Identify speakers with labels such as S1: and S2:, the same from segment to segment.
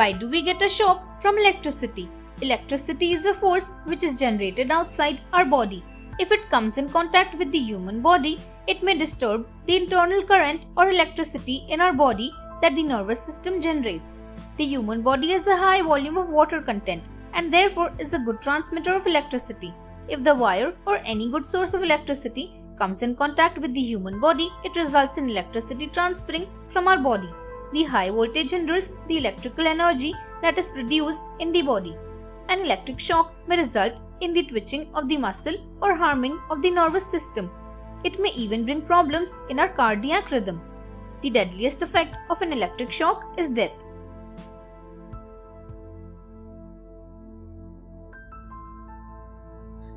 S1: Why do we get a shock from electricity? Electricity is a force which is generated outside our body. If it comes in contact with the human body, it may disturb the internal current or electricity in our body that the nervous system generates. The human body has a high volume of water content and therefore is a good transmitter of electricity. If the wire or any good source of electricity comes in contact with the human body, it results in electricity transferring from our body. The high voltage hinders the electrical energy that is produced in the body. An electric shock may result in the twitching of the muscle or harming of the nervous system. It may even bring problems in our cardiac rhythm. The deadliest effect of an electric shock is death.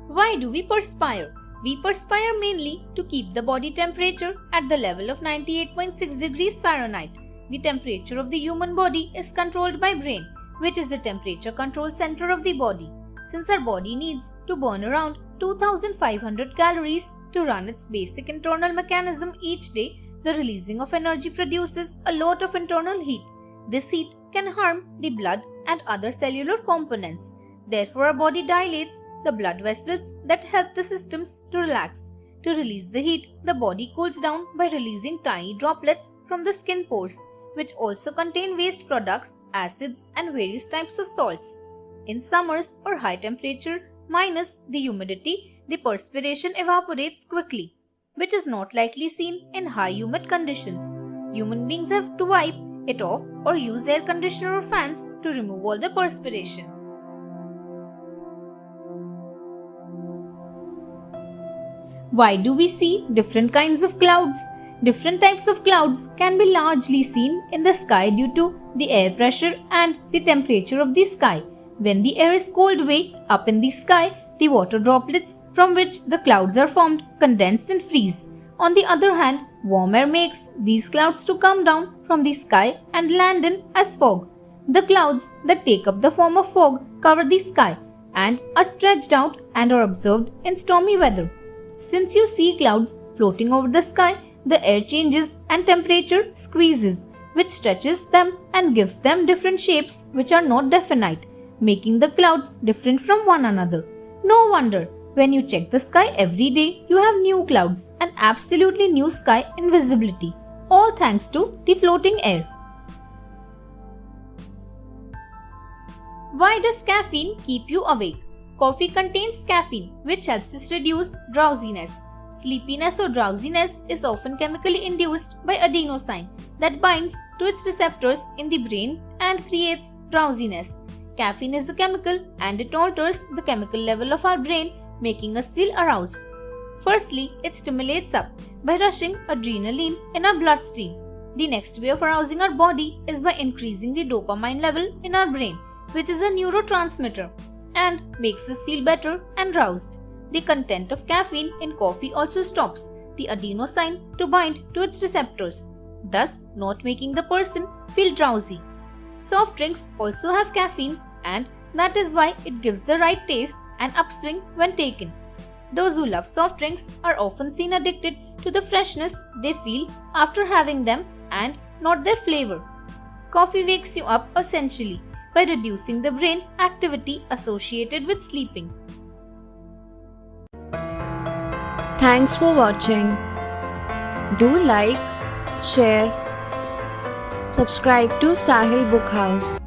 S1: Why do we perspire? We perspire mainly to keep the body temperature at the level of 98.6 degrees Fahrenheit. The temperature of the human body is controlled by brain, which is the temperature control center of the body. Since our body needs to burn around 2500 calories to run its basic internal mechanism each day, the releasing of energy produces a lot of internal heat. This heat can harm the blood and other cellular components. Therefore, our body dilates the blood vessels that help the systems to relax. To release the heat, the body cools down by releasing tiny droplets from the skin pores, which also contain waste products, acids, and various types of salts. In summers or high temperature minus the humidity, the perspiration evaporates quickly, which is not likely seen in high humid conditions. Human beings have to wipe it off or use air conditioner or fans to remove all the perspiration. Why do we see different kinds of clouds? Different types of clouds can be largely seen in the sky due to the air pressure and the temperature of the sky. When the air is cooled way up in the sky, the water droplets from which the clouds are formed condense and freeze. On the other hand, warm air makes these clouds to come down from the sky and land in as fog. The clouds that take up the form of fog cover the sky and are stretched out and are observed in stormy weather. Since you see clouds floating over the sky, the air changes and temperature squeezes, which stretches them and gives them different shapes which are not definite, making the clouds different from one another. No wonder, when you check the sky every day, you have new clouds and absolutely new sky in visibility, all thanks to the floating air. Why does caffeine keep you awake? Coffee contains caffeine, which helps us reduce drowsiness. Sleepiness or drowsiness is often chemically induced by adenosine that binds to its receptors in the brain and creates drowsiness. Caffeine is a chemical and it alters the chemical level of our brain, making us feel aroused. Firstly, it stimulates up by rushing adrenaline in our bloodstream. The next way of arousing our body is by increasing the dopamine level in our brain, which is a neurotransmitter, and makes us feel better and roused. The content of caffeine in coffee also stops the adenosine to bind to its receptors, thus not making the person feel drowsy. Soft drinks also have caffeine, and that is why it gives the right taste and upswing when taken. Those who love soft drinks are often seen addicted to the freshness they feel after having them and not their flavor. Coffee wakes you up essentially by reducing the brain activity associated with sleeping.
S2: Thanks for watching. Do like, share, subscribe to Sahil Book House.